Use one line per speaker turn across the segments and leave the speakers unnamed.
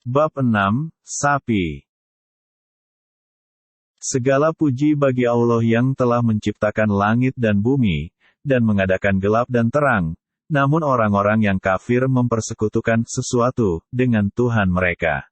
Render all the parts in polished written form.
Bab 6, Sapi. Segala puji bagi Allah yang telah menciptakan langit dan bumi, dan mengadakan gelap dan terang, namun orang-orang yang kafir mempersekutukan sesuatu dengan Tuhan mereka.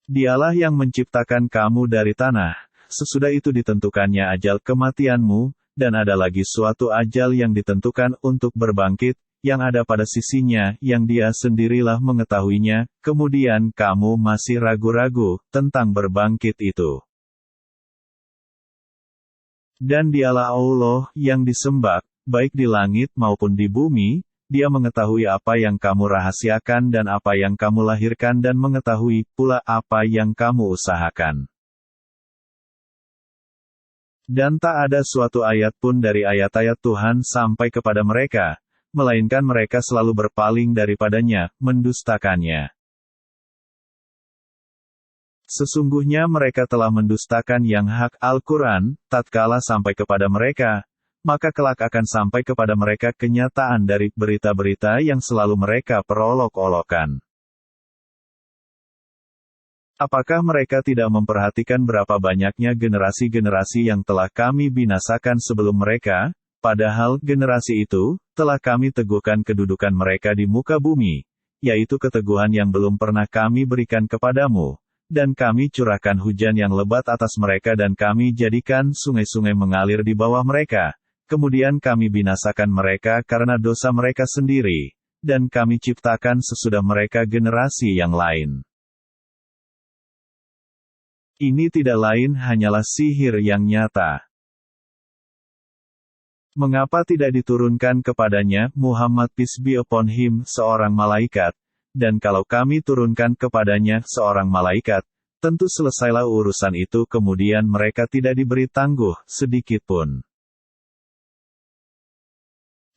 Dialah yang menciptakan kamu dari tanah, sesudah itu ditentukannya ajal kematianmu, dan ada lagi suatu ajal yang ditentukan untuk berbangkit, yang ada pada sisinya, yang dia sendirilah mengetahuinya, kemudian kamu masih ragu-ragu tentang berbangkit itu. Dan dialah Allah yang disembah, baik di langit maupun di bumi, dia mengetahui apa yang kamu rahasiakan dan apa yang kamu lahirkan dan mengetahui pula apa yang kamu usahakan. Dan tak ada suatu ayat pun dari ayat-ayat Tuhan sampai kepada mereka, melainkan mereka selalu berpaling daripadanya, mendustakannya. Sesungguhnya mereka telah mendustakan yang hak Al-Quran, tatkala sampai kepada mereka, maka kelak akan sampai kepada mereka kenyataan dari berita-berita yang selalu mereka perolok-olokkan. Apakah mereka tidak memperhatikan berapa banyaknya generasi-generasi yang telah kami binasakan sebelum mereka? Padahal generasi itu telah kami teguhkan kedudukan mereka di muka bumi, yaitu keteguhan yang belum pernah kami berikan kepadamu, dan kami curahkan hujan yang lebat atas mereka dan kami jadikan sungai-sungai mengalir di bawah mereka, kemudian kami binasakan mereka karena dosa mereka sendiri, dan kami ciptakan sesudah mereka generasi yang lain. Ini tidak lain hanyalah sihir yang nyata. Mengapa tidak diturunkan kepadanya, Muhammad peace be upon him, seorang malaikat? Dan kalau kami turunkan kepadanya seorang malaikat, tentu selesailah urusan itu kemudian mereka tidak diberi tangguh, sedikitpun.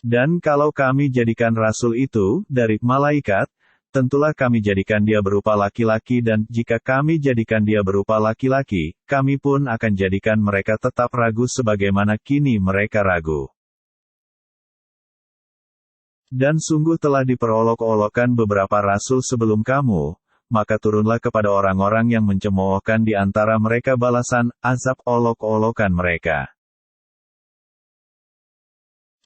Dan kalau kami jadikan rasul itu, dari malaikat, tentulah kami jadikan dia berupa laki-laki dan jika kami jadikan dia berupa laki-laki, kami pun akan jadikan mereka tetap ragu sebagaimana kini mereka ragu. Dan sungguh telah diperolok-olokkan beberapa rasul sebelum kamu, maka turunlah kepada orang-orang yang mencemoohkan di antara mereka balasan, azab olok-olokan mereka.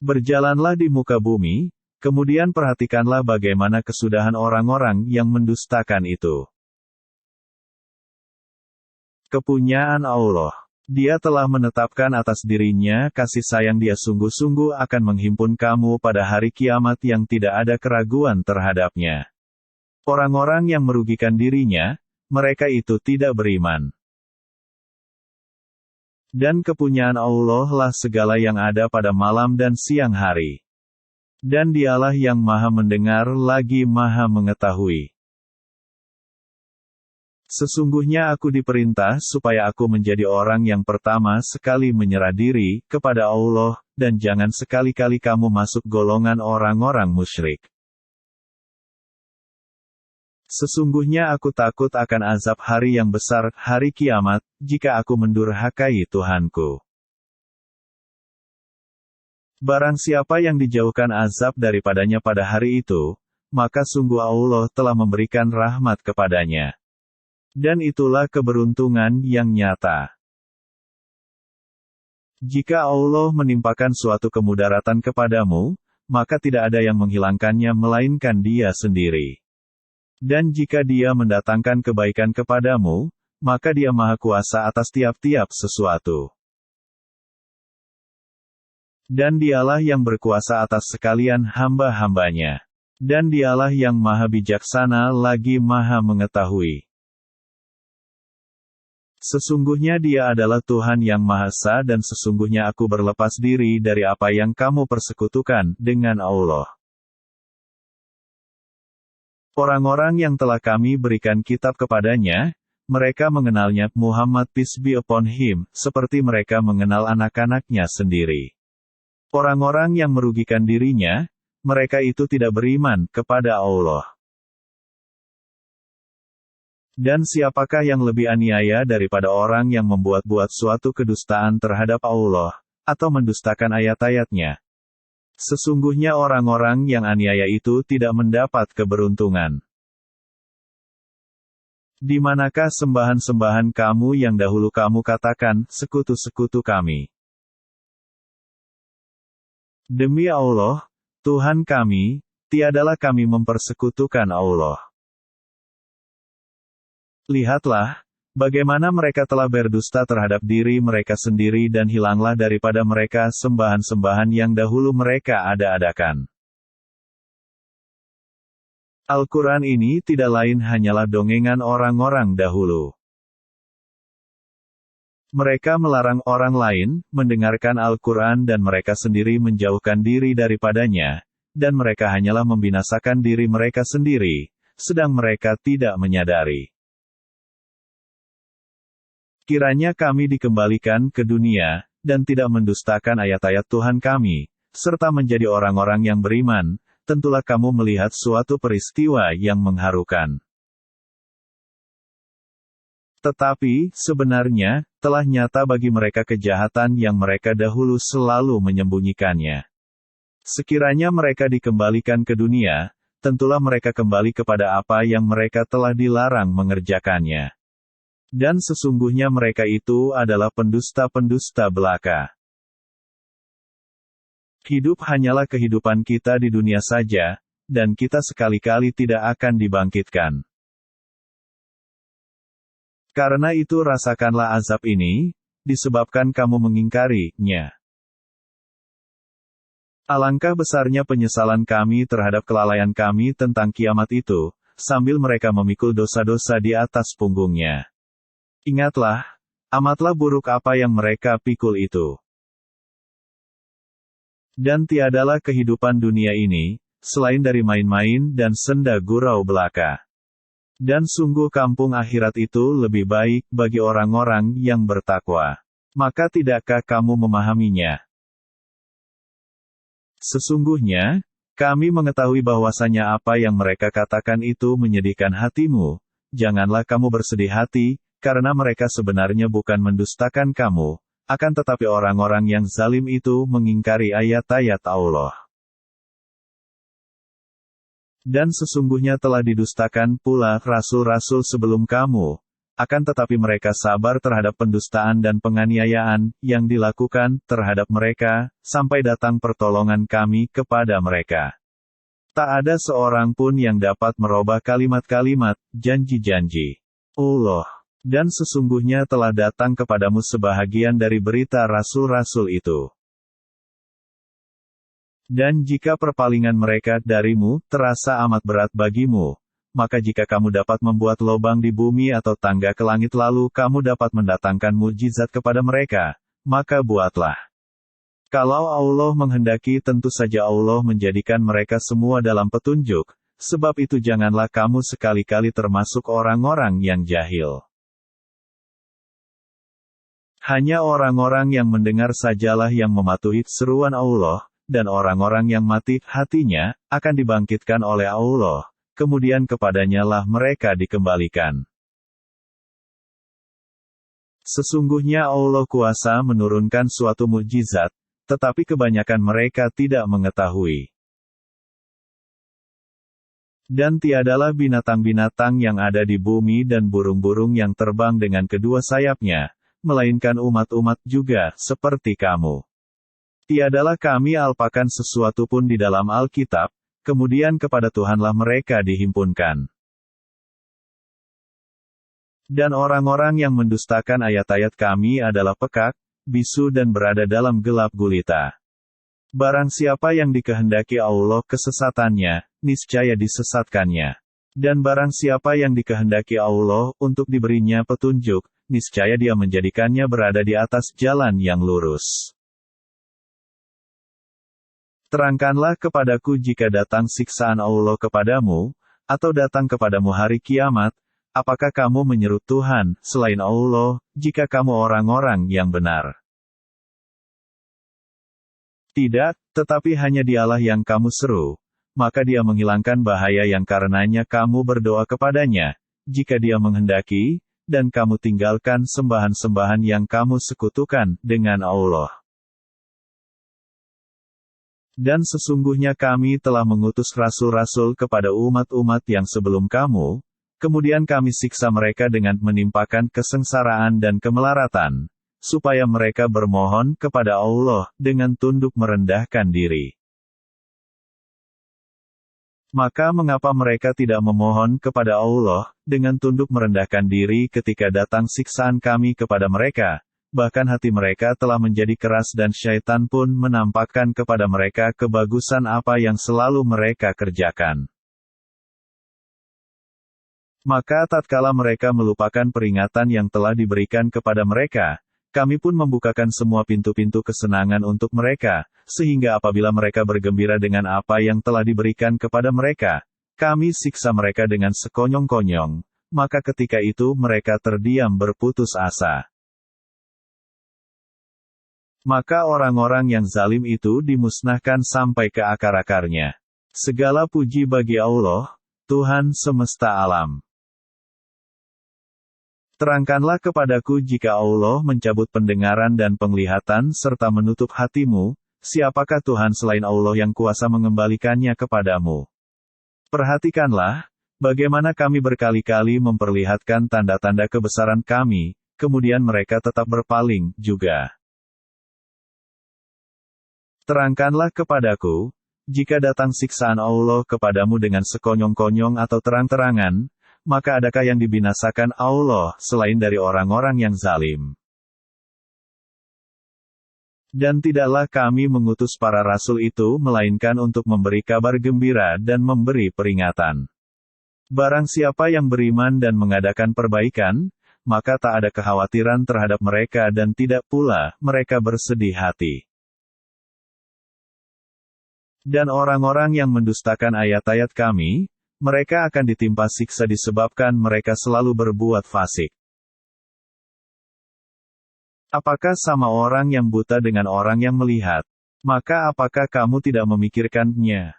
Berjalanlah di muka bumi, kemudian perhatikanlah bagaimana kesudahan orang-orang yang mendustakan itu. Kepunyaan Allah. Dia telah menetapkan atas dirinya kasih sayang dia sungguh-sungguh akan menghimpun kamu pada hari kiamat yang tidak ada keraguan terhadapnya. Orang-orang yang merugikan dirinya, mereka itu tidak beriman. Dan kepunyaan Allah lah segala yang ada pada malam dan siang hari. Dan dialah yang maha mendengar lagi maha mengetahui. Sesungguhnya aku diperintah supaya aku menjadi orang yang pertama sekali menyerah diri kepada Allah, dan jangan sekali-kali kamu masuk golongan orang-orang musyrik. Sesungguhnya aku takut akan azab hari yang besar, hari kiamat, jika aku mendurhakai Tuhanku. Barang siapa yang dijauhkan azab daripadanya pada hari itu, maka sungguh Allah telah memberikan rahmat kepadanya. Dan itulah keberuntungan yang nyata. Jika Allah menimpakan suatu kemudaratan kepadamu, maka tidak ada yang menghilangkannya melainkan Dia sendiri. Dan jika Dia mendatangkan kebaikan kepadamu, maka Dia maha kuasa atas tiap-tiap sesuatu. Dan dialah yang berkuasa atas sekalian hamba-hambanya. Dan dialah yang maha bijaksana lagi maha mengetahui. Sesungguhnya Dia adalah Tuhan yang Maha Esa dan sesungguhnya aku berlepas diri dari apa yang kamu persekutukan dengan Allah. Orang-orang yang telah kami berikan kitab kepadanya, mereka mengenalnya, Muhammad peace be upon him, seperti mereka mengenal anak-anaknya sendiri. Orang-orang yang merugikan dirinya, mereka itu tidak beriman kepada Allah. Dan siapakah yang lebih aniaya daripada orang yang membuat-buat suatu kedustaan terhadap Allah, atau mendustakan ayat-ayatnya? Sesungguhnya orang-orang yang aniaya itu tidak mendapat keberuntungan. Di manakah sembahan-sembahan kamu yang dahulu kamu katakan, sekutu-sekutu kami? Demi Allah, Tuhan kami, tiadalah kami mempersekutukan Allah. Lihatlah, bagaimana mereka telah berdusta terhadap diri mereka sendiri dan hilanglah daripada mereka sembahan-sembahan yang dahulu mereka ada-adakan. Al-Quran ini tidak lain hanyalah dongengan orang-orang dahulu. Mereka melarang orang lain mendengarkan Al-Quran dan mereka sendiri menjauhkan diri daripadanya, dan mereka hanyalah membinasakan diri mereka sendiri, sedang mereka tidak menyadari. Kiranya kami dikembalikan ke dunia, dan tidak mendustakan ayat-ayat Tuhan kami, serta menjadi orang-orang yang beriman, tentulah kamu melihat suatu peristiwa yang mengharukan. Tetapi, sebenarnya, telah nyata bagi mereka kejahatan yang mereka dahulu selalu menyembunyikannya. Sekiranya mereka dikembalikan ke dunia, tentulah mereka kembali kepada apa yang mereka telah dilarang mengerjakannya. Dan sesungguhnya mereka itu adalah pendusta-pendusta belaka. Hidup hanyalah kehidupan kita di dunia saja, dan kita sekali-kali tidak akan dibangkitkan. Karena itu rasakanlah azab ini, disebabkan kamu mengingkarinya. Alangkah besarnya penyesalan kami terhadap kelalaian kami tentang kiamat itu, sambil mereka memikul dosa-dosa di atas punggungnya. Ingatlah, amatlah buruk apa yang mereka pikul itu. Dan tiadalah kehidupan dunia ini, selain dari main-main dan senda gurau belaka. Dan sungguh kampung akhirat itu lebih baik bagi orang-orang yang bertakwa. Maka tidakkah kamu memahaminya? Sesungguhnya, kami mengetahui bahwasanya apa yang mereka katakan itu menyedihkan hatimu. Janganlah kamu bersedih hati, karena mereka sebenarnya bukan mendustakan kamu. Akan tetapi orang-orang yang zalim itu mengingkari ayat-ayat Allah. Dan sesungguhnya telah didustakan pula rasul-rasul sebelum kamu. Akan tetapi mereka sabar terhadap pendustaan dan penganiayaan yang dilakukan terhadap mereka, sampai datang pertolongan kami kepada mereka. Tak ada seorang pun yang dapat merubah kalimat-kalimat, janji-janji Allah. Dan sesungguhnya telah datang kepadamu sebahagian dari berita rasul-rasul itu. Dan jika perpalingan mereka darimu terasa amat berat bagimu, maka jika kamu dapat membuat lubang di bumi atau tangga ke langit lalu kamu dapat mendatangkan mukjizat kepada mereka, maka buatlah. Kalau Allah menghendaki tentu saja Allah menjadikan mereka semua dalam petunjuk, sebab itu janganlah kamu sekali-kali termasuk orang-orang yang jahil. Hanya orang-orang yang mendengar sajalah yang mematuhi seruan Allah, dan orang-orang yang mati hatinya, akan dibangkitkan oleh Allah, kemudian kepadanya lah mereka dikembalikan. Sesungguhnya Allah kuasa menurunkan suatu mukjizat, tetapi kebanyakan mereka tidak mengetahui. Dan tiadalah binatang-binatang yang ada di bumi dan burung-burung yang terbang dengan kedua sayapnya, melainkan umat-umat juga, seperti kamu. Tiadalah kami alpakan sesuatu pun di dalam Alkitab, kemudian kepada Tuhanlah mereka dihimpunkan. Dan orang-orang yang mendustakan ayat-ayat kami adalah pekak, bisu dan berada dalam gelap gulita. Barang siapa yang dikehendaki Allah kesesatannya, niscaya disesatkannya. Dan barang siapa yang dikehendaki Allah untuk diberinya petunjuk, niscaya dia menjadikannya berada di atas jalan yang lurus. Terangkanlah kepadaku jika datang siksaan Allah kepadamu, atau datang kepadamu hari kiamat, apakah kamu menyeru Tuhan, selain Allah, jika kamu orang-orang yang benar? Tidak, tetapi hanya Dialah yang kamu seru, maka Dia menghilangkan bahaya yang karenanya kamu berdoa kepadanya, jika Dia menghendaki, dan kamu tinggalkan sembahan-sembahan yang kamu sekutukan dengan Allah. Dan sesungguhnya kami telah mengutus rasul-rasul kepada umat-umat yang sebelum kamu, Kemudian kami siksa mereka dengan menimpakan kesengsaraan dan kemelaratan, supaya mereka bermohon kepada Allah dengan tunduk merendahkan diri. Maka mengapa mereka tidak memohon kepada Allah dengan tunduk merendahkan diri ketika datang siksaan kami kepada mereka? Bahkan hati mereka telah menjadi keras dan syaitan pun menampakkan kepada mereka kebagusan apa yang selalu mereka kerjakan. Maka tatkala mereka melupakan peringatan yang telah diberikan kepada mereka, kami pun membukakan semua pintu-pintu kesenangan untuk mereka, sehingga apabila mereka bergembira dengan apa yang telah diberikan kepada mereka, kami siksa mereka dengan sekonyong-konyong, maka ketika itu mereka terdiam berputus asa. Maka orang-orang yang zalim itu dimusnahkan sampai ke akar-akarnya. Segala puji bagi Allah, Tuhan semesta alam. Terangkanlah kepadaku jika Allah mencabut pendengaran dan penglihatan serta menutup hatimu, siapakah Tuhan selain Allah yang kuasa mengembalikannya kepadamu? Perhatikanlah, bagaimana kami berkali-kali memperlihatkan tanda-tanda kebesaran kami, kemudian mereka tetap berpaling juga. Terangkanlah kepadaku, jika datang siksaan Allah kepadamu dengan sekonyong-konyong atau terang-terangan, maka adakah yang dibinasakan Allah selain dari orang-orang yang zalim? Dan tidaklah kami mengutus para rasul itu melainkan untuk memberi kabar gembira dan memberi peringatan. Barang siapa yang beriman dan mengadakan perbaikan, maka tak ada kekhawatiran terhadap mereka dan tidak pula mereka bersedih hati. Dan orang-orang yang mendustakan ayat-ayat kami, mereka akan ditimpa siksa disebabkan mereka selalu berbuat fasik. Apakah sama orang yang buta dengan orang yang melihat? Maka apakah kamu tidak memikirkannya?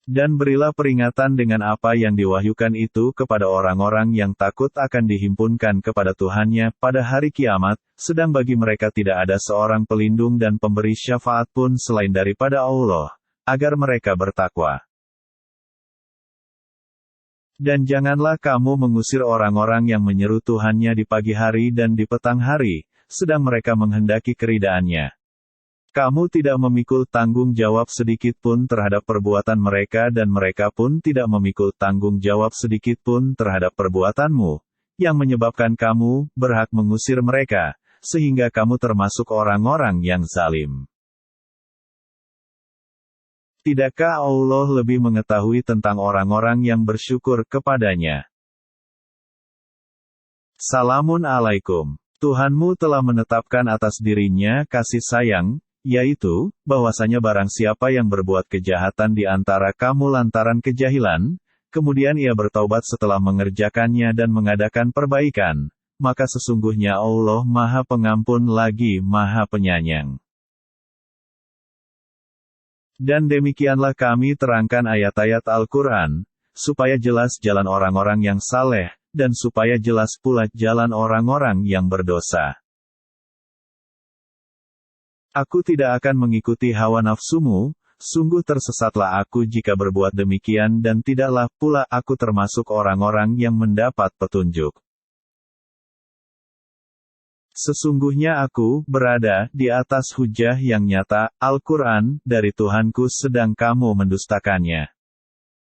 Dan berilah peringatan dengan apa yang diwahyukan itu kepada orang-orang yang takut akan dihimpunkan kepada Tuhannya pada hari kiamat, sedang bagi mereka tidak ada seorang pelindung dan pemberi syafaat pun selain daripada Allah, agar mereka bertakwa. Dan janganlah kamu mengusir orang-orang yang menyeru Tuhannya di pagi hari dan di petang hari, sedang mereka menghendaki keridaannya. Kamu tidak memikul tanggung jawab sedikit pun terhadap perbuatan mereka dan mereka pun tidak memikul tanggung jawab sedikit pun terhadap perbuatanmu, yang menyebabkan kamu berhak mengusir mereka, sehingga kamu termasuk orang-orang yang zalim. Tidakkah Allah lebih mengetahui tentang orang-orang yang bersyukur kepadanya? Salamun alaikum. Tuhanmu telah menetapkan atas dirinya kasih sayang, yaitu, bahwasanya barang siapa yang berbuat kejahatan di antara kamu lantaran kejahilan, kemudian ia bertaubat setelah mengerjakannya dan mengadakan perbaikan, maka sesungguhnya Allah Maha Pengampun lagi Maha Penyayang. Dan demikianlah kami terangkan ayat-ayat Al-Quran, supaya jelas jalan orang-orang yang saleh, dan supaya jelas pula jalan orang-orang yang berdosa. Aku tidak akan mengikuti hawa nafsumu, sungguh tersesatlah aku jika berbuat demikian dan tidaklah pula aku termasuk orang-orang yang mendapat petunjuk. Sesungguhnya aku berada di atas hujah yang nyata, Al-Quran, dari Tuhanku sedang kamu mendustakannya.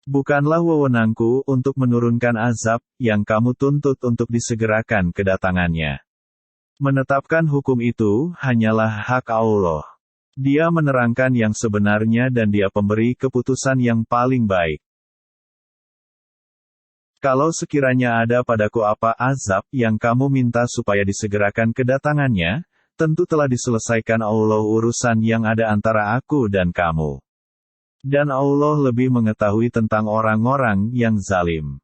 Bukanlah wewenangku untuk menurunkan azab, yang kamu tuntut untuk disegerakan kedatangannya. Menetapkan hukum itu, hanyalah hak Allah. Dia menerangkan yang sebenarnya dan dia pemberi keputusan yang paling baik. Kalau sekiranya ada padaku apa azab yang kamu minta supaya disegerakan kedatangannya, tentu telah diselesaikan Allah urusan yang ada antara aku dan kamu. Dan Allah lebih mengetahui tentang orang-orang yang zalim.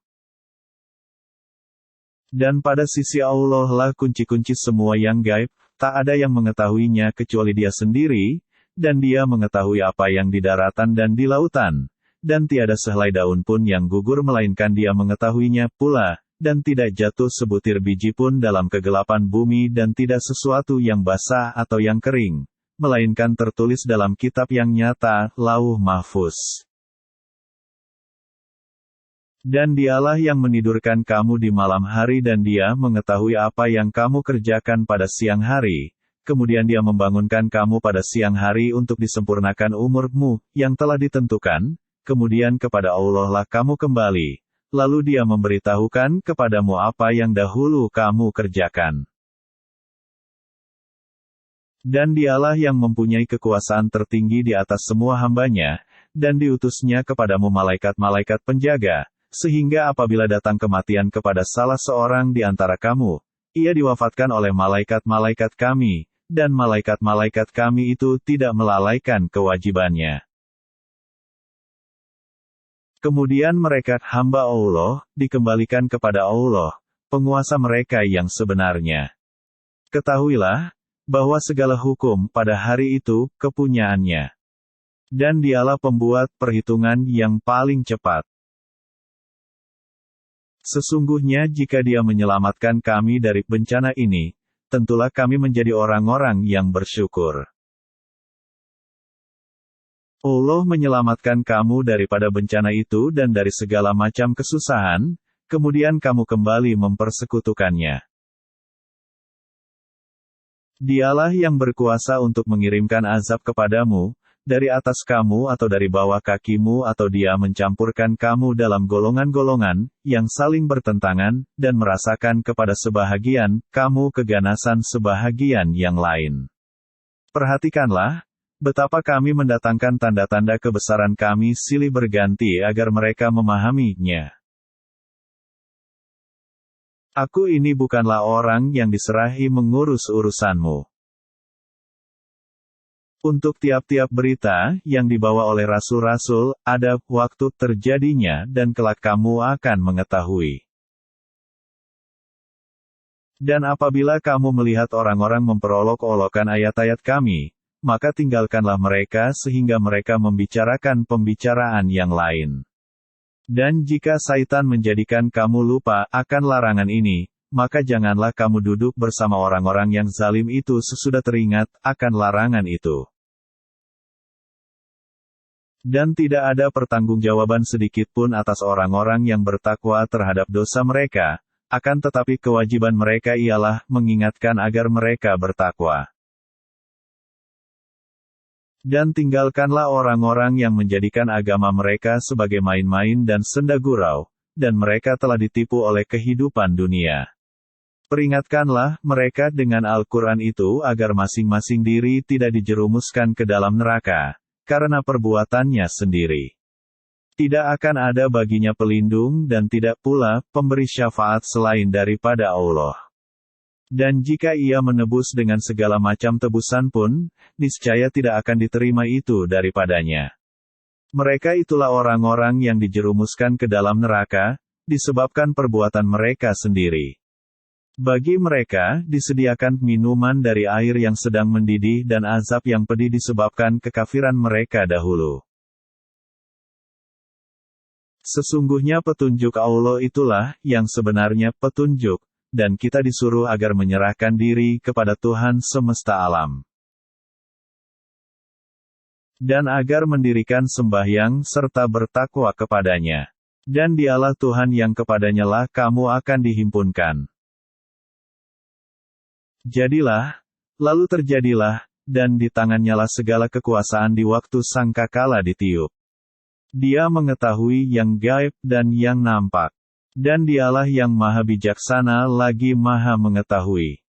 Dan pada sisi Allah lah kunci-kunci semua yang gaib, tak ada yang mengetahuinya kecuali Dia sendiri, dan Dia mengetahui apa yang di daratan dan di lautan. Dan tiada sehelai daun pun yang gugur melainkan Dia mengetahuinya pula, dan tidak jatuh sebutir biji pun dalam kegelapan bumi dan tidak sesuatu yang basah atau yang kering, melainkan tertulis dalam kitab yang nyata, Lauh Mahfuz. Dan dialah yang menidurkan kamu di malam hari dan dia mengetahui apa yang kamu kerjakan pada siang hari. Kemudian dia membangunkan kamu pada siang hari untuk disempurnakan umurmu, yang telah ditentukan. Kemudian kepada Allah lah kamu kembali. Lalu dia memberitahukan kepadamu apa yang dahulu kamu kerjakan. Dan dialah yang mempunyai kekuasaan tertinggi di atas semua hambanya, dan diutusnya kepadamu malaikat-malaikat penjaga, sehingga apabila datang kematian kepada salah seorang di antara kamu, ia diwafatkan oleh malaikat-malaikat kami, dan malaikat-malaikat kami itu tidak melalaikan kewajibannya. Kemudian mereka, hamba Allah, dikembalikan kepada Allah, penguasa mereka yang sebenarnya. Ketahuilah, bahwa segala hukum pada hari itu, kepunyaannya. Dan dialah pembuat perhitungan yang paling cepat. Sesungguhnya jika dia menyelamatkan kami dari bencana ini, tentulah kami menjadi orang-orang yang bersyukur. Allah menyelamatkan kamu daripada bencana itu dan dari segala macam kesusahan, kemudian kamu kembali mempersekutukannya. Dialah yang berkuasa untuk mengirimkan azab kepadamu, dari atas kamu atau dari bawah kakimu atau dia mencampurkan kamu dalam golongan-golongan, yang saling bertentangan, dan merasakan kepada sebahagian, kamu keganasan sebahagian yang lain. Perhatikanlah, betapa kami mendatangkan tanda-tanda kebesaran kami silih berganti agar mereka memahaminya. Aku ini bukanlah orang yang diserahi mengurus urusanmu. Untuk tiap-tiap berita yang dibawa oleh rasul-rasul, ada waktu terjadinya dan kelak kamu akan mengetahui. Dan apabila kamu melihat orang-orang memperolok-olokkan ayat-ayat kami, maka tinggalkanlah mereka sehingga mereka membicarakan pembicaraan yang lain. Dan jika Saitan menjadikan kamu lupa akan larangan ini, maka janganlah kamu duduk bersama orang-orang yang zalim itu sesudah teringat akan larangan itu. Dan tidak ada pertanggungjawaban sedikitpun atas orang-orang yang bertakwa terhadap dosa mereka, akan tetapi kewajiban mereka ialah mengingatkan agar mereka bertakwa. Dan tinggalkanlah orang-orang yang menjadikan agama mereka sebagai main-main dan senda gurau, dan mereka telah ditipu oleh kehidupan dunia. Peringatkanlah mereka dengan Al-Quran itu agar masing-masing diri tidak dijerumuskan ke dalam neraka, karena perbuatannya sendiri. Tidak akan ada baginya pelindung dan tidak pula pemberi syafaat selain daripada Allah. Dan jika ia menebus dengan segala macam tebusan pun, niscaya tidak akan diterima itu daripadanya. Mereka itulah orang-orang yang dijerumuskan ke dalam neraka, disebabkan perbuatan mereka sendiri. Bagi mereka, disediakan minuman dari air yang sedang mendidih dan azab yang pedih disebabkan kekafiran mereka dahulu. Sesungguhnya petunjuk Allah itulah, yang sebenarnya petunjuk, dan kita disuruh agar menyerahkan diri kepada Tuhan semesta alam. Dan agar mendirikan sembahyang serta bertakwa kepadanya. Dan dialah Tuhan yang kepadanya lah kamu akan dihimpunkan. Jadilah, lalu terjadilah, dan di tangannya lah segala kekuasaan di waktu sangkakala ditiup. Dia mengetahui yang gaib dan yang nampak. Dan dialah yang maha bijaksana lagi maha mengetahui.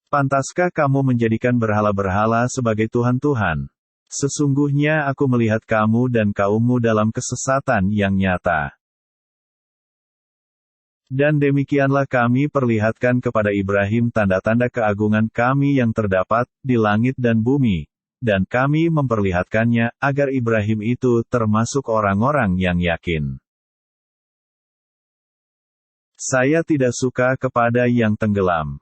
Pantaskah kamu menjadikan berhala-berhala sebagai Tuhan-Tuhan? Sesungguhnya aku melihat kamu dan kaummu dalam kesesatan yang nyata. Dan demikianlah kami perlihatkan kepada Ibrahim tanda-tanda keagungan kami yang terdapat di langit dan bumi, dan kami memperlihatkannya agar Ibrahim itu termasuk orang-orang yang yakin. Saya tidak suka kepada yang tenggelam.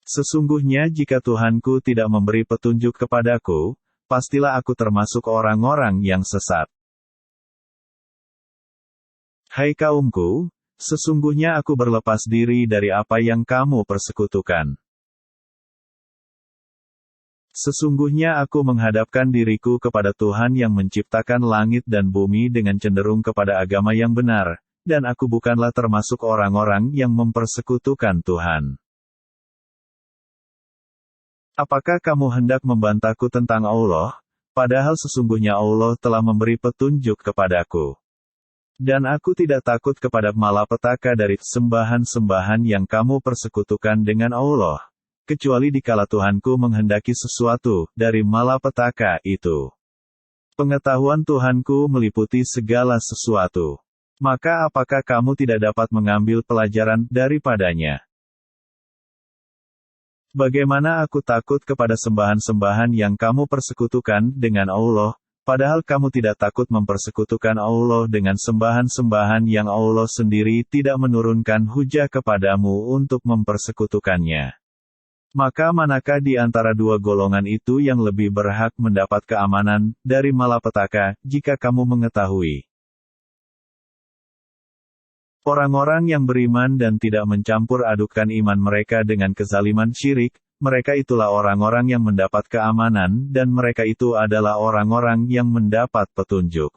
Sesungguhnya jika Tuhanku tidak memberi petunjuk kepadaku, pastilah aku termasuk orang-orang yang sesat. Hai kaumku, sesungguhnya aku berlepas diri dari apa yang kamu persekutukan. Sesungguhnya aku menghadapkan diriku kepada Tuhan yang menciptakan langit dan bumi dengan cenderung kepada agama yang benar, dan aku bukanlah termasuk orang-orang yang mempersekutukan Tuhan. Apakah kamu hendak membantahku tentang Allah? Padahal sesungguhnya Allah telah memberi petunjuk kepadaku. Dan aku tidak takut kepada malapetaka dari sembahan-sembahan yang kamu persekutukan dengan Allah, kecuali dikala Tuhanku menghendaki sesuatu dari malapetaka itu. Pengetahuan Tuhanku meliputi segala sesuatu. Maka apakah kamu tidak dapat mengambil pelajaran daripadanya? Bagaimana aku takut kepada sembahan-sembahan yang kamu persekutukan dengan Allah, padahal kamu tidak takut mempersekutukan Allah dengan sembahan-sembahan yang Allah sendiri tidak menurunkan hujah kepadamu untuk mempersekutukannya. Maka manakah di antara dua golongan itu yang lebih berhak mendapat keamanan dari malapetaka, jika kamu mengetahui? Orang-orang yang beriman dan tidak mencampur adukkan iman mereka dengan kezaliman syirik, mereka itulah orang-orang yang mendapat keamanan, dan mereka itu adalah orang-orang yang mendapat petunjuk.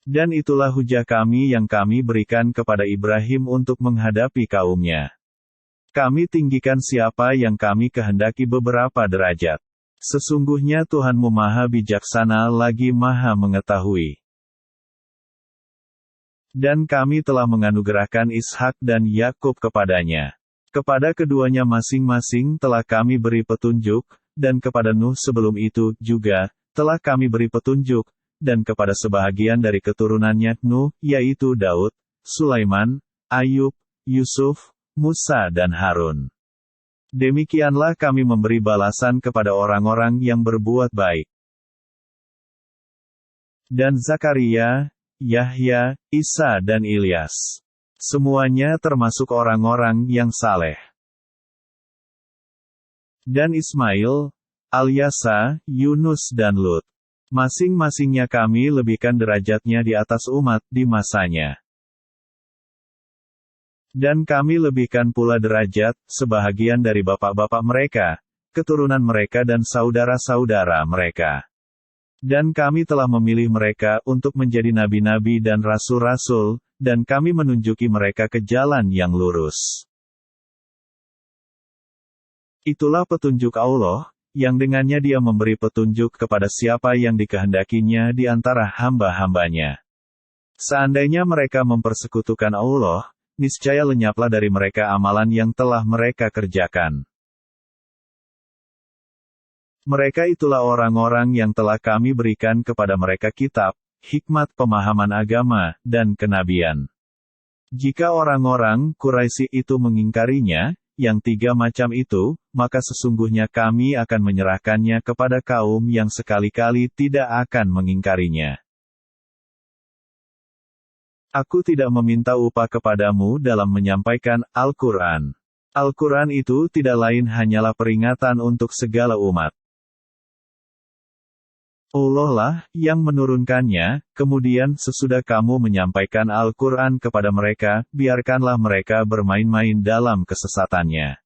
Dan itulah hujah kami yang kami berikan kepada Ibrahim untuk menghadapi kaumnya. Kami tinggikan siapa yang kami kehendaki beberapa derajat. Sesungguhnya Tuhanmu Maha Bijaksana lagi Maha Mengetahui. Dan kami telah menganugerahkan Ishak dan Yakub kepadanya. Kepada keduanya masing-masing telah kami beri petunjuk, dan kepada Nuh sebelum itu juga telah kami beri petunjuk, dan kepada sebahagian dari keturunannya Nuh, yaitu Daud, Sulaiman, Ayub, Yusuf, Musa dan Harun. Demikianlah kami memberi balasan kepada orang-orang yang berbuat baik. Dan Zakaria, Yahya, Isa dan Ilyas. Semuanya termasuk orang-orang yang saleh. Dan Ismail, Alyasa, Yunus dan Lut. Masing-masingnya kami lebihkan derajatnya di atas umat di masanya. Dan kami lebihkan pula derajat sebahagian dari bapak-bapak mereka, keturunan mereka dan saudara-saudara mereka. Dan kami telah memilih mereka untuk menjadi nabi-nabi dan rasul-rasul, dan kami menunjuki mereka ke jalan yang lurus. Itulah petunjuk Allah, yang dengannya Dia memberi petunjuk kepada siapa yang dikehendakinya di antara hamba-hambanya. Seandainya mereka mempersekutukan Allah, niscaya lenyaplah dari mereka amalan yang telah mereka kerjakan. Mereka itulah orang-orang yang telah kami berikan kepada mereka kitab, hikmat pemahaman agama, dan kenabian. Jika orang-orang Quraisy itu mengingkarinya, yang tiga macam itu, maka sesungguhnya kami akan menyerahkannya kepada kaum yang sekali-kali tidak akan mengingkarinya. Aku tidak meminta upah kepadamu dalam menyampaikan Al-Quran. Al-Quran itu tidak lain hanyalah peringatan untuk segala umat. Allah lah yang menurunkannya, kemudian sesudah kamu menyampaikan Al-Quran kepada mereka, biarkanlah mereka bermain-main dalam kesesatannya.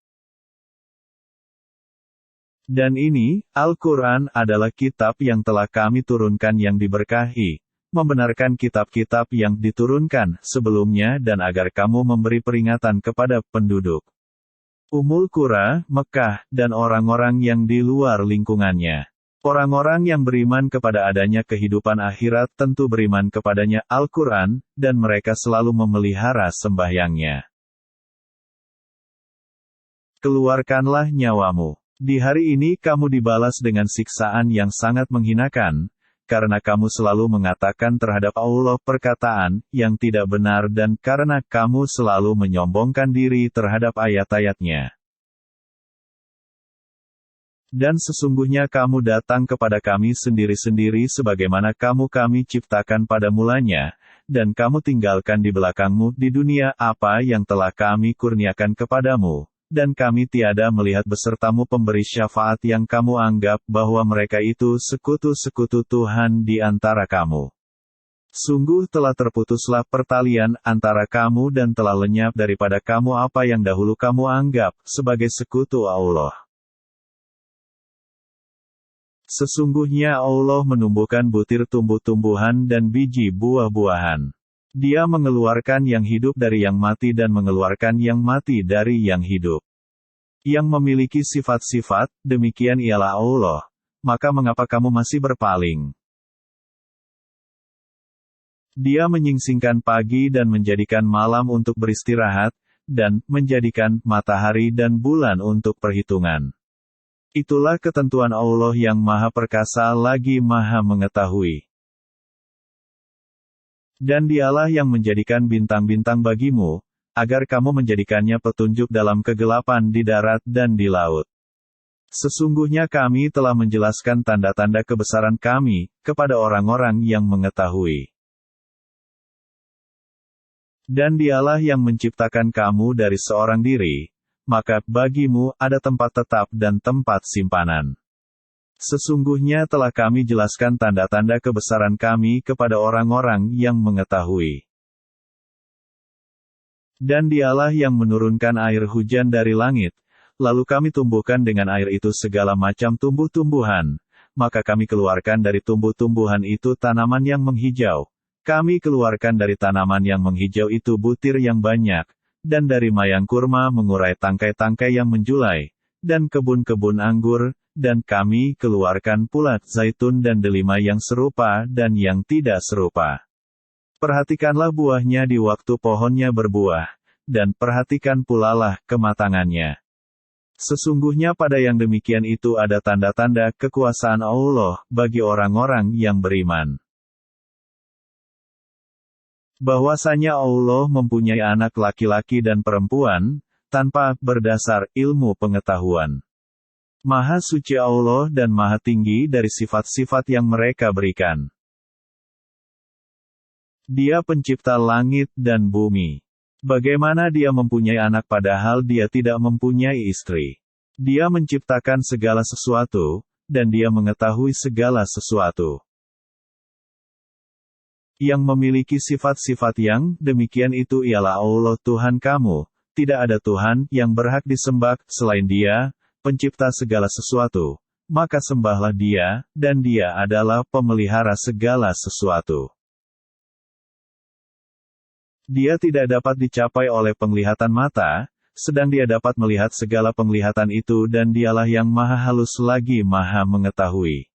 Dan ini, Al-Quran adalah kitab yang telah kami turunkan yang diberkahi, membenarkan kitab-kitab yang diturunkan sebelumnya dan agar kamu memberi peringatan kepada penduduk Ummul Qura, Mekah, dan orang-orang yang di luar lingkungannya. Orang-orang yang beriman kepada adanya kehidupan akhirat tentu beriman kepadanya Al-Quran, dan mereka selalu memelihara sembahyangnya. Keluarkanlah nyawamu. Di hari ini kamu dibalas dengan siksaan yang sangat menghinakan, karena kamu selalu mengatakan terhadap Allah perkataan yang tidak benar dan karena kamu selalu menyombongkan diri terhadap ayat-ayatnya. Dan sesungguhnya kamu datang kepada kami sendiri-sendiri sebagaimana kami ciptakan pada mulanya, dan kamu tinggalkan di belakangmu di dunia apa yang telah kami kurniakan kepadamu, dan kami tiada melihat besertamu pemberi syafaat yang kamu anggap bahwa mereka itu sekutu-sekutu Tuhan di antara kamu. Sungguh telah terputuslah pertalian antara kamu dan telah lenyap daripada kamu apa yang dahulu kamu anggap sebagai sekutu Allah. Sesungguhnya Allah menumbuhkan butir tumbuh-tumbuhan dan biji buah-buahan. Dia mengeluarkan yang hidup dari yang mati dan mengeluarkan yang mati dari yang hidup. Yang memiliki sifat-sifat, demikian ialah Allah. Maka mengapa kamu masih berpaling? Dia menyingsingkan pagi dan menjadikan malam untuk beristirahat, dan menjadikan matahari dan bulan untuk perhitungan. Itulah ketentuan Allah yang Maha Perkasa lagi Maha Mengetahui. Dan Dialah yang menjadikan bintang-bintang bagimu, agar kamu menjadikannya petunjuk dalam kegelapan di darat dan di laut. Sesungguhnya kami telah menjelaskan tanda-tanda kebesaran kami, kepada orang-orang yang mengetahui. Dan Dialah yang menciptakan kamu dari seorang diri, maka bagimu ada tempat tetap dan tempat simpanan. Sesungguhnya telah kami jelaskan tanda-tanda kebesaran kami kepada orang-orang yang mengetahui. Dan Dialah yang menurunkan air hujan dari langit, lalu kami tumbuhkan dengan air itu segala macam tumbuh-tumbuhan, maka kami keluarkan dari tumbuh-tumbuhan itu tanaman yang menghijau. Kami keluarkan dari tanaman yang menghijau itu butir yang banyak, dan dari mayang kurma mengurai tangkai-tangkai yang menjulai, dan kebun-kebun anggur, dan kami keluarkan pula zaitun dan delima yang serupa dan yang tidak serupa. Perhatikanlah buahnya di waktu pohonnya berbuah, dan perhatikan pulalah kematangannya. Sesungguhnya pada yang demikian itu ada tanda-tanda kekuasaan Allah bagi orang-orang yang beriman. Bahwasanya Allah mempunyai anak laki-laki dan perempuan, tanpa berdasar ilmu pengetahuan. Maha suci Allah dan maha tinggi dari sifat-sifat yang mereka berikan. Dia pencipta langit dan bumi. Bagaimana dia mempunyai anak padahal dia tidak mempunyai istri? Dia menciptakan segala sesuatu, dan dia mengetahui segala sesuatu. Yang memiliki sifat-sifat yang demikian itu ialah Allah Tuhan kamu. Tidak ada Tuhan yang berhak disembah selain Dia, pencipta segala sesuatu. Maka sembahlah Dia, dan Dia adalah pemelihara segala sesuatu. Dia tidak dapat dicapai oleh penglihatan mata, sedang Dia dapat melihat segala penglihatan itu dan Dialah yang maha halus lagi maha mengetahui.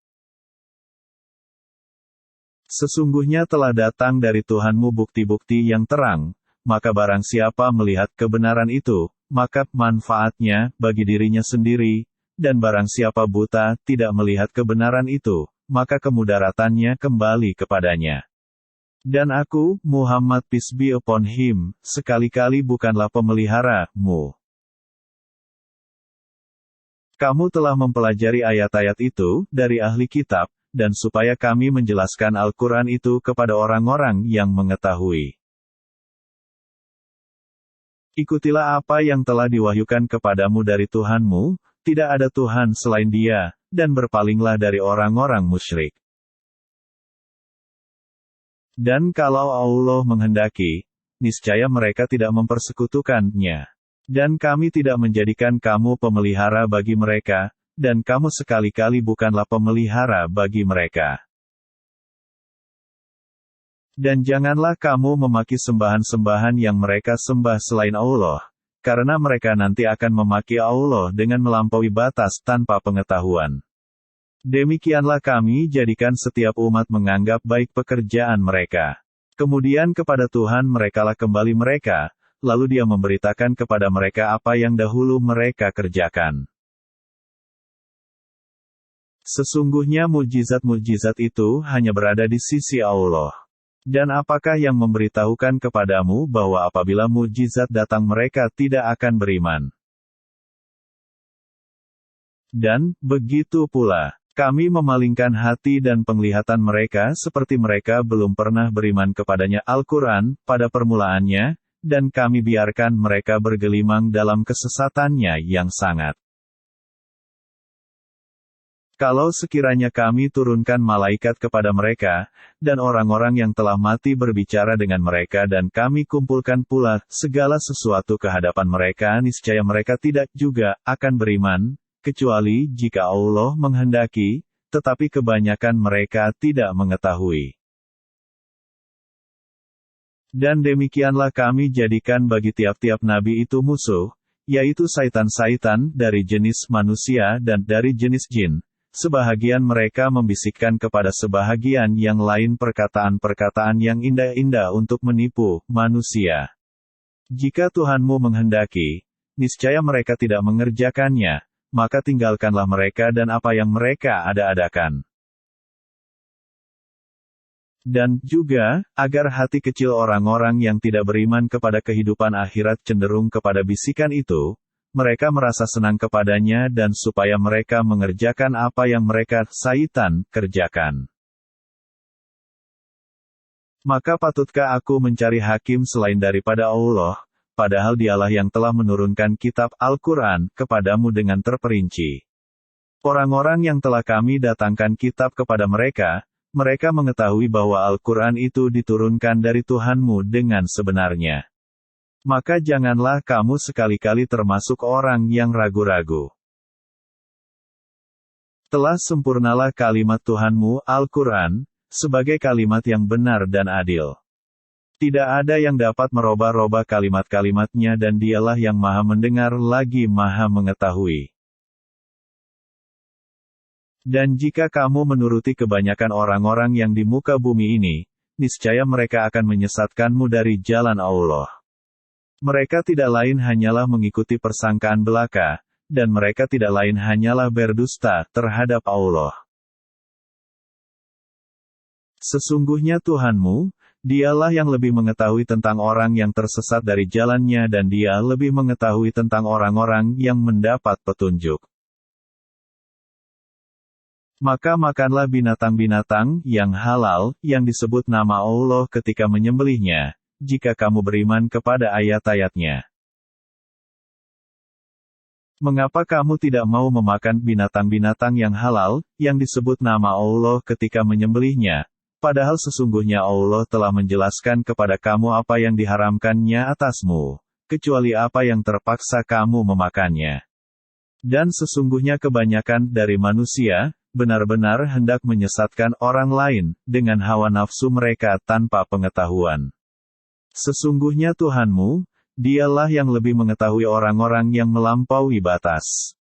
Sesungguhnya telah datang dari Tuhanmu bukti-bukti yang terang, maka barang siapa melihat kebenaran itu, maka manfaatnya bagi dirinya sendiri, dan barang siapa buta tidak melihat kebenaran itu, maka kemudaratannya kembali kepadanya. Dan aku, Muhammad peace be upon him, sekali-kali bukanlah pemelihara-mu. Kamu telah mempelajari ayat-ayat itu dari ahli kitab, dan supaya kami menjelaskan Al-Quran itu kepada orang-orang yang mengetahui. Ikutilah apa yang telah diwahyukan kepadamu dari Tuhanmu, tidak ada Tuhan selain Dia, dan berpalinglah dari orang-orang musyrik. Dan kalau Allah menghendaki, niscaya mereka tidak mempersekutukannya. Dan kami tidak menjadikan kamu pemelihara bagi mereka, dan kamu sekali-kali bukanlah pemelihara bagi mereka. Dan janganlah kamu memaki sembahan-sembahan yang mereka sembah selain Allah, karena mereka nanti akan memaki Allah dengan melampaui batas tanpa pengetahuan. Demikianlah kami jadikan setiap umat menganggap baik pekerjaan mereka. Kemudian kepada Tuhan merekalah kembali mereka, lalu Dia memberitakan kepada mereka apa yang dahulu mereka kerjakan. Sesungguhnya mukjizat-mukjizat itu hanya berada di sisi Allah. Dan apakah yang memberitahukan kepadamu bahwa apabila mukjizat datang mereka tidak akan beriman? Dan, begitu pula, kami memalingkan hati dan penglihatan mereka seperti mereka belum pernah beriman kepadanya Al-Quran, pada permulaannya, dan kami biarkan mereka bergelimang dalam kesesatannya yang sangat. Kalau sekiranya kami turunkan malaikat kepada mereka, dan orang-orang yang telah mati berbicara dengan mereka dan kami kumpulkan pula segala sesuatu ke hadapan mereka, niscaya mereka tidak juga akan beriman, kecuali jika Allah menghendaki, tetapi kebanyakan mereka tidak mengetahui. Dan demikianlah kami jadikan bagi tiap-tiap nabi itu musuh, yaitu Saitan-Saitan dari jenis manusia dan dari jenis jin. Sebahagian mereka membisikkan kepada sebahagian yang lain perkataan-perkataan yang indah-indah untuk menipu manusia. Jika Tuhanmu menghendaki, niscaya mereka tidak mengerjakannya, maka tinggalkanlah mereka dan apa yang mereka ada-adakan. Dan juga, agar hati kecil orang-orang yang tidak beriman kepada kehidupan akhirat cenderung kepada bisikan itu, mereka merasa senang kepadanya dan supaya mereka mengerjakan apa yang mereka, Saitan, kerjakan. Maka patutkah aku mencari hakim selain daripada Allah, padahal dialah yang telah menurunkan kitab Al-Quran kepadamu dengan terperinci. Orang-orang yang telah kami datangkan kitab kepada mereka mengetahui bahwa Al-Quran itu diturunkan dari Tuhanmu dengan sebenarnya. Maka janganlah kamu sekali-kali termasuk orang yang ragu-ragu. Telah sempurnalah kalimat Tuhanmu, Al-Quran, sebagai kalimat yang benar dan adil. Tidak ada yang dapat merubah-rubah kalimat-kalimatnya dan dialah yang maha mendengar lagi maha mengetahui. Dan jika kamu menuruti kebanyakan orang-orang yang di muka bumi ini, niscaya mereka akan menyesatkanmu dari jalan Allah. Mereka tidak lain hanyalah mengikuti persangkaan belaka, dan mereka tidak lain hanyalah berdusta terhadap Allah. Sesungguhnya Tuhanmu, dialah yang lebih mengetahui tentang orang yang tersesat dari jalannya dan dia lebih mengetahui tentang orang-orang yang mendapat petunjuk. Maka makanlah binatang-binatang yang halal, yang disebut nama Allah ketika menyembelihnya, jika kamu beriman kepada ayat-ayatnya. Mengapa kamu tidak mau memakan binatang-binatang yang halal, yang disebut nama Allah ketika menyembelihnya, padahal sesungguhnya Allah telah menjelaskan kepada kamu apa yang diharamkannya atasmu, kecuali apa yang terpaksa kamu memakannya. Dan sesungguhnya kebanyakan dari manusia, benar-benar hendak menyesatkan orang lain, dengan hawa nafsu mereka tanpa pengetahuan. Sesungguhnya Tuhanmu, dialah yang lebih mengetahui orang-orang yang melampaui batas.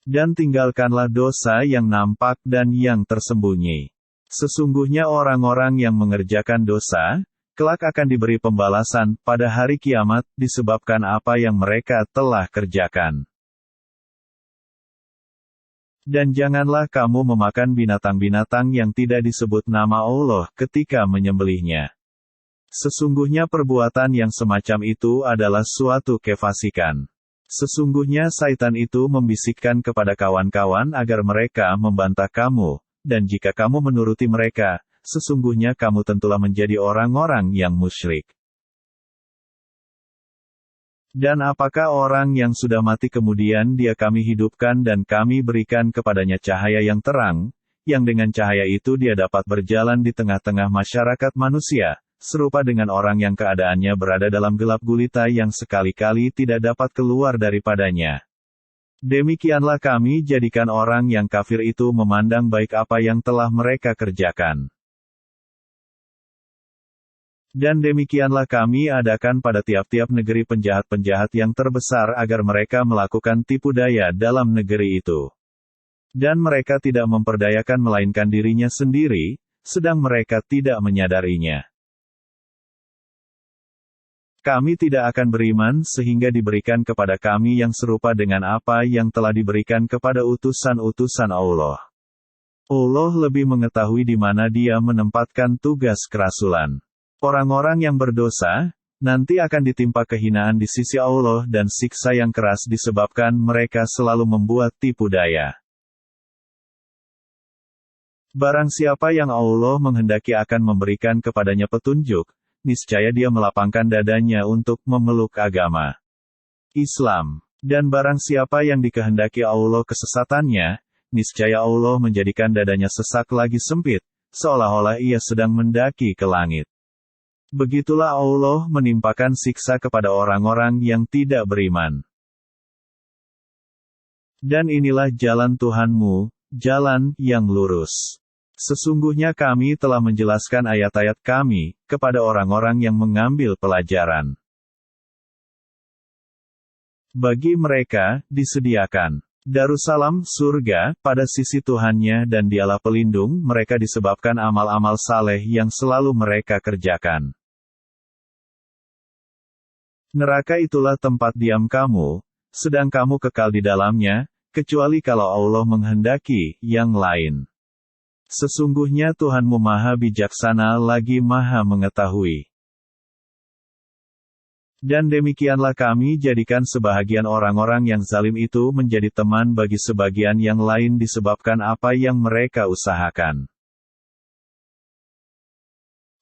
Dan tinggalkanlah dosa yang nampak dan yang tersembunyi. Sesungguhnya orang-orang yang mengerjakan dosa, kelak akan diberi pembalasan pada hari kiamat, disebabkan apa yang mereka telah kerjakan. Dan janganlah kamu memakan binatang-binatang yang tidak disebut nama Allah ketika menyembelihnya. Sesungguhnya perbuatan yang semacam itu adalah suatu kefasikan. Sesungguhnya Saitan itu membisikkan kepada kawan-kawan agar mereka membantah kamu, dan jika kamu menuruti mereka, sesungguhnya kamu tentulah menjadi orang-orang yang musyrik. Dan apakah orang yang sudah mati kemudian dia kami hidupkan dan kami berikan kepadanya cahaya yang terang, yang dengan cahaya itu dia dapat berjalan di tengah-tengah masyarakat manusia, serupa dengan orang yang keadaannya berada dalam gelap gulita yang sekali-kali tidak dapat keluar daripadanya. Demikianlah kami jadikan orang yang kafir itu memandang baik apa yang telah mereka kerjakan. Dan demikianlah kami adakan pada tiap-tiap negeri penjahat-penjahat yang terbesar agar mereka melakukan tipu daya dalam negeri itu. Dan mereka tidak memperdayakan melainkan dirinya sendiri, sedang mereka tidak menyadarinya. Kami tidak akan beriman sehingga diberikan kepada kami yang serupa dengan apa yang telah diberikan kepada utusan-utusan Allah. Allah lebih mengetahui di mana dia menempatkan tugas kerasulan. Orang-orang yang berdosa, nanti akan ditimpa kehinaan di sisi Allah dan siksa yang keras disebabkan mereka selalu membuat tipu daya. Barang siapa yang Allah menghendaki akan memberikan kepadanya petunjuk, niscaya dia melapangkan dadanya untuk memeluk agama Islam. Dan barang siapa yang dikehendaki Allah kesesatannya, niscaya Allah menjadikan dadanya sesak lagi sempit, seolah-olah ia sedang mendaki ke langit. Begitulah Allah menimpakan siksa kepada orang-orang yang tidak beriman. Dan inilah jalan Tuhanmu, jalan yang lurus. Sesungguhnya kami telah menjelaskan ayat-ayat kami kepada orang-orang yang mengambil pelajaran. Bagi mereka, disediakan Darussalam, surga, pada sisi Tuhannya dan Dialah pelindung mereka disebabkan amal-amal saleh yang selalu mereka kerjakan. Neraka itulah tempat diam kamu, sedang kamu kekal di dalamnya, kecuali kalau Allah menghendaki yang lain. Sesungguhnya Tuhanmu Maha Bijaksana lagi Maha Mengetahui. Dan demikianlah kami jadikan sebahagian orang-orang yang zalim itu menjadi teman bagi sebagian yang lain disebabkan apa yang mereka usahakan.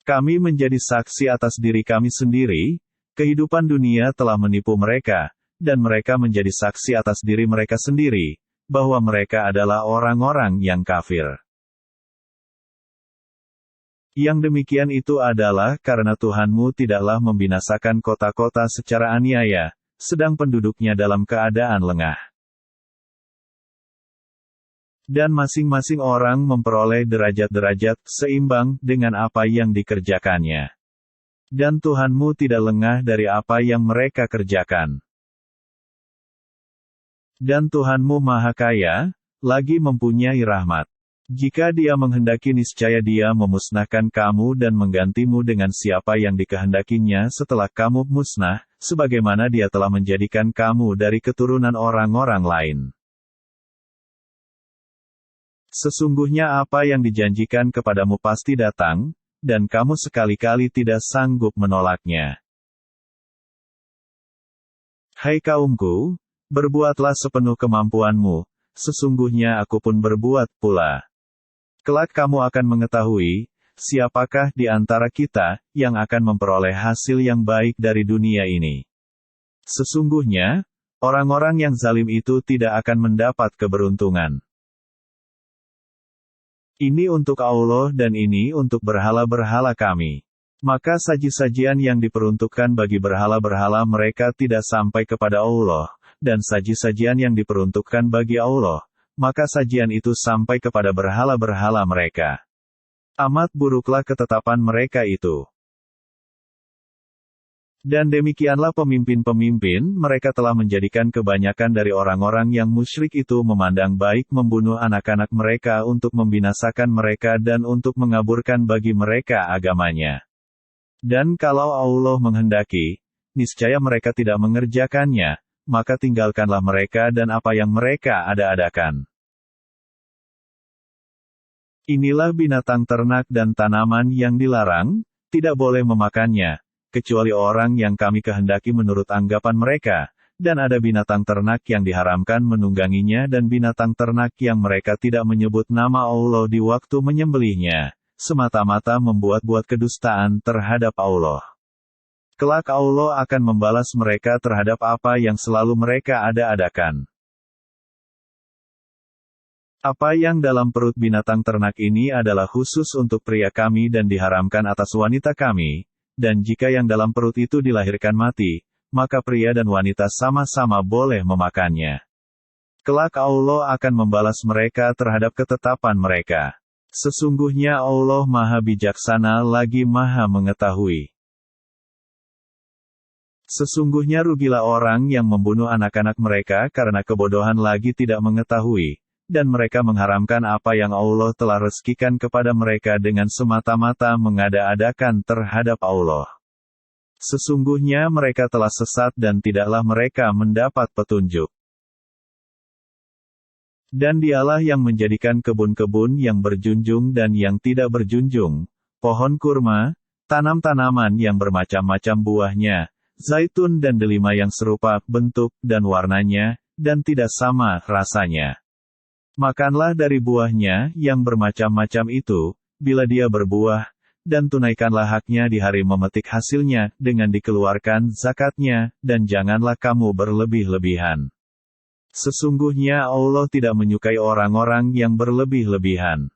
Kami menjadi saksi atas diri kami sendiri, kehidupan dunia telah menipu mereka, dan mereka menjadi saksi atas diri mereka sendiri, bahwa mereka adalah orang-orang yang kafir. Yang demikian itu adalah karena Tuhanmu tidaklah membinasakan kota-kota secara aniaya, sedang penduduknya dalam keadaan lengah. Dan masing-masing orang memperoleh derajat-derajat seimbang dengan apa yang dikerjakannya. Dan Tuhanmu tidak lengah dari apa yang mereka kerjakan. Dan Tuhanmu Maha Kaya, lagi mempunyai rahmat. Jika Dia menghendaki niscaya Dia memusnahkan kamu dan menggantimu dengan siapa yang dikehendakinya setelah kamu musnah, sebagaimana Dia telah menjadikan kamu dari keturunan orang-orang lain. Sesungguhnya apa yang dijanjikan kepadamu pasti datang, dan kamu sekali-kali tidak sanggup menolaknya. Hai kaumku, berbuatlah sepenuh kemampuanmu, sesungguhnya aku pun berbuat pula. Kelak kamu akan mengetahui, siapakah di antara kita, yang akan memperoleh hasil yang baik dari dunia ini. Sesungguhnya, orang-orang yang zalim itu tidak akan mendapat keberuntungan. Ini untuk Allah dan ini untuk berhala-berhala kami. Maka saji-sajian yang diperuntukkan bagi berhala-berhala mereka tidak sampai kepada Allah, dan saji-sajian yang diperuntukkan bagi Allah, maka sajian itu sampai kepada berhala-berhala mereka. Amat buruklah ketetapan mereka itu. Dan demikianlah pemimpin-pemimpin, mereka telah menjadikan kebanyakan dari orang-orang yang musyrik itu memandang baik membunuh anak-anak mereka untuk membinasakan mereka dan untuk mengaburkan bagi mereka agamanya. Dan kalau Allah menghendaki, niscaya mereka tidak mengerjakannya, maka tinggalkanlah mereka dan apa yang mereka ada-adakan. Inilah binatang ternak dan tanaman yang dilarang, tidak boleh memakannya, kecuali orang yang kami kehendaki menurut anggapan mereka, dan ada binatang ternak yang diharamkan menungganginya dan binatang ternak yang mereka tidak menyebut nama Allah di waktu menyembelihnya, semata-mata membuat-buat kedustaan terhadap Allah. Kelak Allah akan membalas mereka terhadap apa yang selalu mereka ada-adakan. Apa yang dalam perut binatang ternak ini adalah khusus untuk pria kami dan diharamkan atas wanita kami, dan jika yang dalam perut itu dilahirkan mati, maka pria dan wanita sama-sama boleh memakannya. Kelak Allah akan membalas mereka terhadap ketetapan mereka. Sesungguhnya Allah Maha Bijaksana lagi Maha Mengetahui. Sesungguhnya rugilah orang yang membunuh anak-anak mereka karena kebodohan lagi tidak mengetahui, dan mereka mengharamkan apa yang Allah telah rezekikan kepada mereka dengan semata-mata mengada-adakan terhadap Allah. Sesungguhnya mereka telah sesat dan tidaklah mereka mendapat petunjuk. Dan Dialah yang menjadikan kebun-kebun yang berjunjung dan yang tidak berjunjung, pohon kurma, tanam-tanaman yang bermacam-macam buahnya, zaitun dan delima yang serupa bentuk dan warnanya, dan tidak sama rasanya. Makanlah dari buahnya yang bermacam-macam itu, bila dia berbuah, dan tunaikanlah haknya di hari memetik hasilnya, dengan dikeluarkan zakatnya, dan janganlah kamu berlebih-lebihan. Sesungguhnya Allah tidak menyukai orang-orang yang berlebih-lebihan.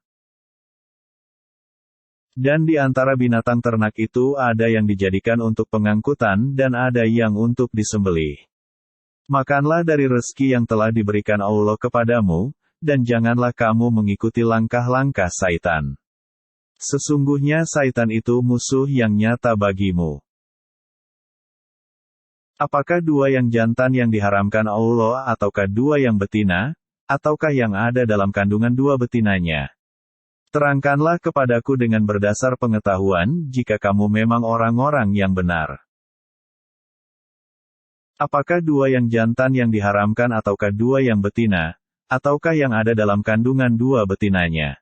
Dan di antara binatang ternak itu ada yang dijadikan untuk pengangkutan dan ada yang untuk disembelih. Makanlah dari rezeki yang telah diberikan Allah kepadamu, dan janganlah kamu mengikuti langkah-langkah Saitan. Sesungguhnya Saitan itu musuh yang nyata bagimu. Apakah dua yang jantan yang diharamkan Allah ataukah dua yang betina, ataukah yang ada dalam kandungan dua betinanya? Terangkanlah kepadaku dengan berdasar pengetahuan, jika kamu memang orang-orang yang benar. Apakah dua yang jantan yang diharamkan ataukah dua yang betina, ataukah yang ada dalam kandungan dua betinanya?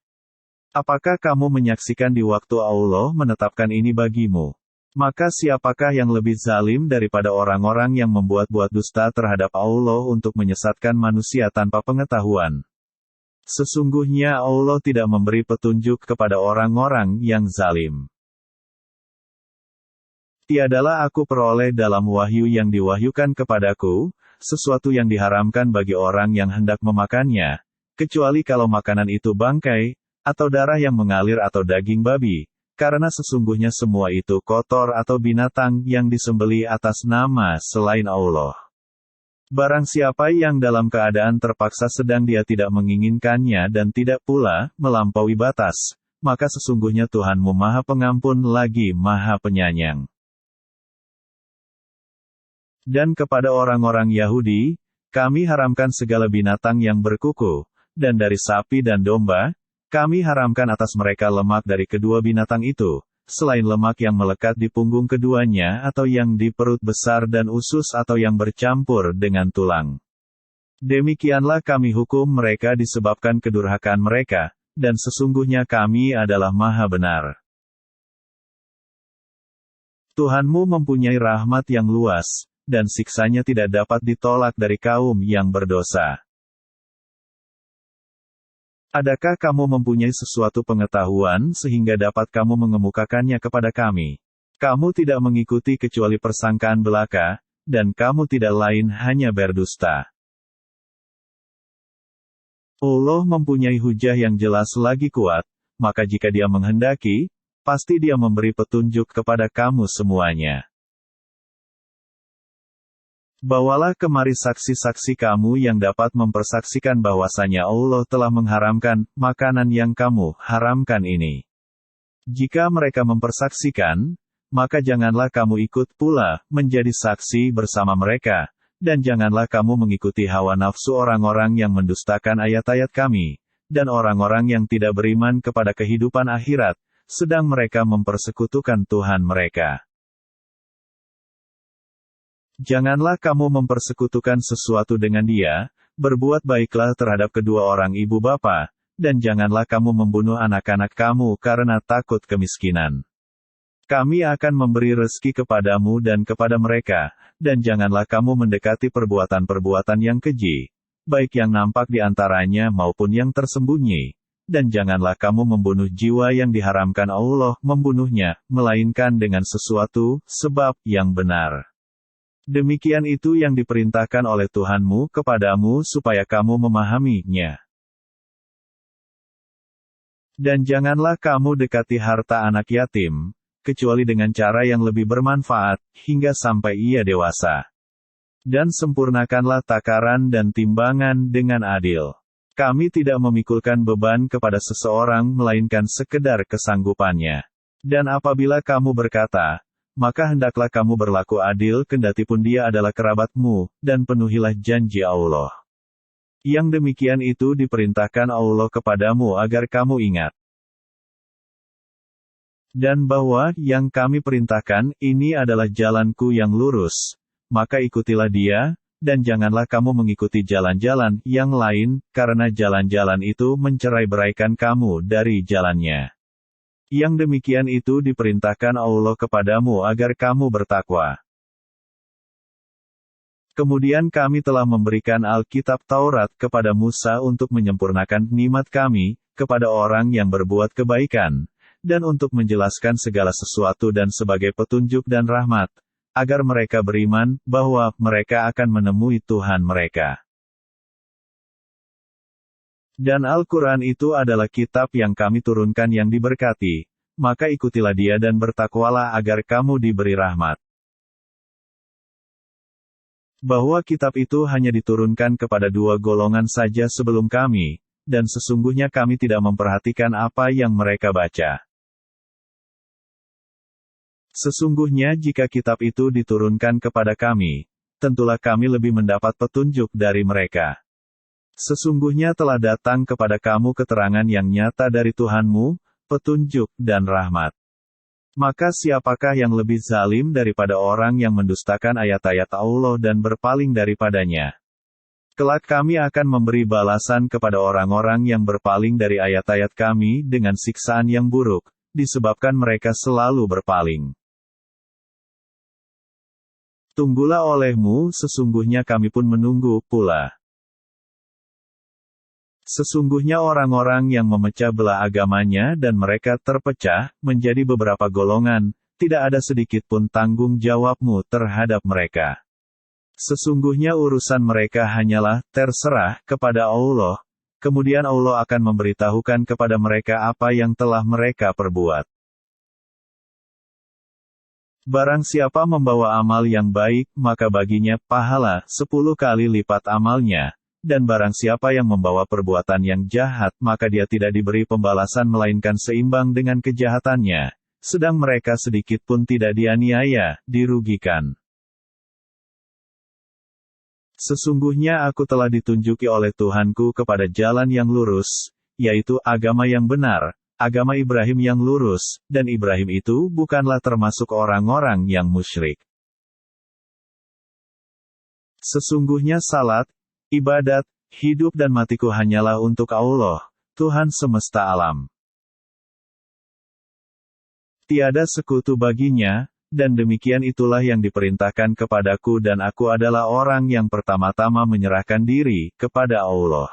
Apakah kamu menyaksikan di waktu Allah menetapkan ini bagimu? Maka siapakah yang lebih zalim daripada orang-orang yang membuat-buat dusta terhadap Allah untuk menyesatkan manusia tanpa pengetahuan? Sesungguhnya Allah tidak memberi petunjuk kepada orang-orang yang zalim. Tiadalah aku peroleh dalam wahyu yang diwahyukan kepadaku, sesuatu yang diharamkan bagi orang yang hendak memakannya, kecuali kalau makanan itu bangkai, atau darah yang mengalir atau daging babi, karena sesungguhnya semua itu kotor atau binatang yang disembeli atas nama selain Allah. Barang siapa yang dalam keadaan terpaksa sedang dia tidak menginginkannya dan tidak pula melampaui batas, maka sesungguhnya Tuhanmu Maha Pengampun lagi Maha Penyayang. Dan kepada orang-orang Yahudi, kami haramkan segala binatang yang berkuku, dan dari sapi dan domba, kami haramkan atas mereka lemak dari kedua binatang itu, selain lemak yang melekat di punggung keduanya atau yang di perut besar dan usus atau yang bercampur dengan tulang. Demikianlah kami hukum mereka disebabkan kedurhakaan mereka, dan sesungguhnya kami adalah Maha Benar. Tuhanmu mempunyai rahmat yang luas, dan siksanya tidak dapat ditolak dari kaum yang berdosa. Adakah kamu mempunyai sesuatu pengetahuan sehingga dapat kamu mengemukakannya kepada kami? Kamu tidak mengikuti kecuali persangkaan belaka, dan kamu tidak lain hanya berdusta. Allah mempunyai hujah yang jelas lagi kuat, maka jika Dia menghendaki, pasti Dia memberi petunjuk kepada kamu semuanya. Bawalah kemari saksi-saksi kamu yang dapat mempersaksikan bahwasanya Allah telah mengharamkan makanan yang kamu haramkan ini. Jika mereka mempersaksikan, maka janganlah kamu ikut pula menjadi saksi bersama mereka, dan janganlah kamu mengikuti hawa nafsu orang-orang yang mendustakan ayat-ayat kami, dan orang-orang yang tidak beriman kepada kehidupan akhirat, sedang mereka mempersekutukan Tuhan mereka. Janganlah kamu mempersekutukan sesuatu dengan Dia, berbuat baiklah terhadap kedua orang ibu bapa, dan janganlah kamu membunuh anak-anak kamu karena takut kemiskinan. Kami akan memberi rezeki kepadamu dan kepada mereka, dan janganlah kamu mendekati perbuatan-perbuatan yang keji, baik yang nampak di antaranya maupun yang tersembunyi, dan janganlah kamu membunuh jiwa yang diharamkan Allah membunuhnya, melainkan dengan sesuatu sebab yang benar. Demikian itu yang diperintahkan oleh Tuhanmu kepadamu supaya kamu memahaminya. Dan janganlah kamu dekati harta anak yatim, kecuali dengan cara yang lebih bermanfaat, hingga sampai ia dewasa. Dan sempurnakanlah takaran dan timbangan dengan adil. Kami tidak memikulkan beban kepada seseorang melainkan sekedar kesanggupannya. Dan apabila kamu berkata, maka hendaklah kamu berlaku adil kendatipun dia adalah kerabatmu, dan penuhilah janji Allah. Yang demikian itu diperintahkan Allah kepadamu agar kamu ingat. Dan bahwa yang kami perintahkan ini adalah jalanku yang lurus, maka ikutilah dia, dan janganlah kamu mengikuti jalan-jalan yang lain, karena jalan-jalan itu mencerai-beraikan kamu dari jalannya. Yang demikian itu diperintahkan Allah kepadamu agar kamu bertakwa. Kemudian kami telah memberikan Alkitab Taurat kepada Musa untuk menyempurnakan nikmat kami kepada orang yang berbuat kebaikan, dan untuk menjelaskan segala sesuatu dan sebagai petunjuk dan rahmat, agar mereka beriman bahwa mereka akan menemui Tuhan mereka. Dan Al-Quran itu adalah kitab yang kami turunkan yang diberkati, maka ikutilah dia dan bertakwalah agar kamu diberi rahmat. bahwa kitab itu hanya diturunkan kepada dua golongan saja sebelum kami, dan sesungguhnya kami tidak memperhatikan apa yang mereka baca. Sesungguhnya jika kitab itu diturunkan kepada kami, tentulah kami lebih mendapat petunjuk dari mereka. Sesungguhnya telah datang kepada kamu keterangan yang nyata dari Tuhanmu, petunjuk dan rahmat. Maka siapakah yang lebih zalim daripada orang yang mendustakan ayat-ayat Allah dan berpaling daripadanya? Kelak kami akan memberi balasan kepada orang-orang yang berpaling dari ayat-ayat kami dengan siksaan yang buruk, disebabkan mereka selalu berpaling. Tunggulah olehmu, sesungguhnya kami pun menunggu pula. Sesungguhnya orang-orang yang memecah belah agamanya dan mereka terpecah menjadi beberapa golongan, tidak ada sedikit pun tanggung jawabmu terhadap mereka. Sesungguhnya urusan mereka hanyalah terserah kepada Allah, kemudian Allah akan memberitahukan kepada mereka apa yang telah mereka perbuat. Barang siapa membawa amal yang baik, maka baginya pahala 10 kali lipat amalnya, dan barang siapa yang membawa perbuatan yang jahat, maka dia tidak diberi pembalasan melainkan seimbang dengan kejahatannya, sedang mereka sedikit pun tidak dianiaya, dirugikan. Sesungguhnya aku telah ditunjuki oleh Tuhanku kepada jalan yang lurus, yaitu agama yang benar, agama Ibrahim yang lurus, dan Ibrahim itu bukanlah termasuk orang-orang yang musyrik. Sesungguhnya salat, ibadat, hidup dan matiku hanyalah untuk Allah, Tuhan semesta alam. Tiada sekutu baginya, dan demikian itulah yang diperintahkan kepadaku dan aku adalah orang yang pertama-tama menyerahkan diri kepada Allah.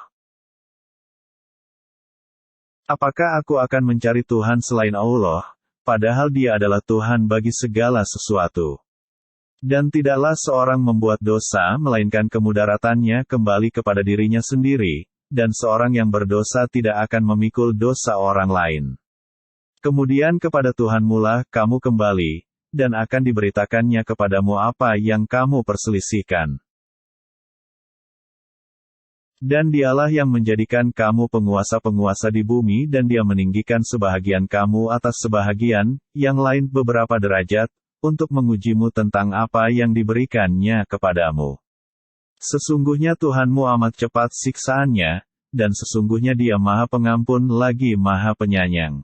Apakah aku akan mencari Tuhan selain Allah, padahal Dia adalah Tuhan bagi segala sesuatu? Dan tidaklah seorang membuat dosa melainkan kemudaratannya kembali kepada dirinya sendiri, dan seorang yang berdosa tidak akan memikul dosa orang lain. Kemudian kepada Tuhanmulah kamu kembali, dan akan diberitakannya kepadamu apa yang kamu perselisihkan. Dan Dialah yang menjadikan kamu penguasa-penguasa di bumi dan Dia meninggikan sebahagian kamu atas sebahagian, yang lain beberapa derajat, untuk mengujimu tentang apa yang diberikannya kepadamu. Sesungguhnya Tuhanmu amat cepat siksaannya, dan sesungguhnya Dia Maha Pengampun lagi Maha Penyayang.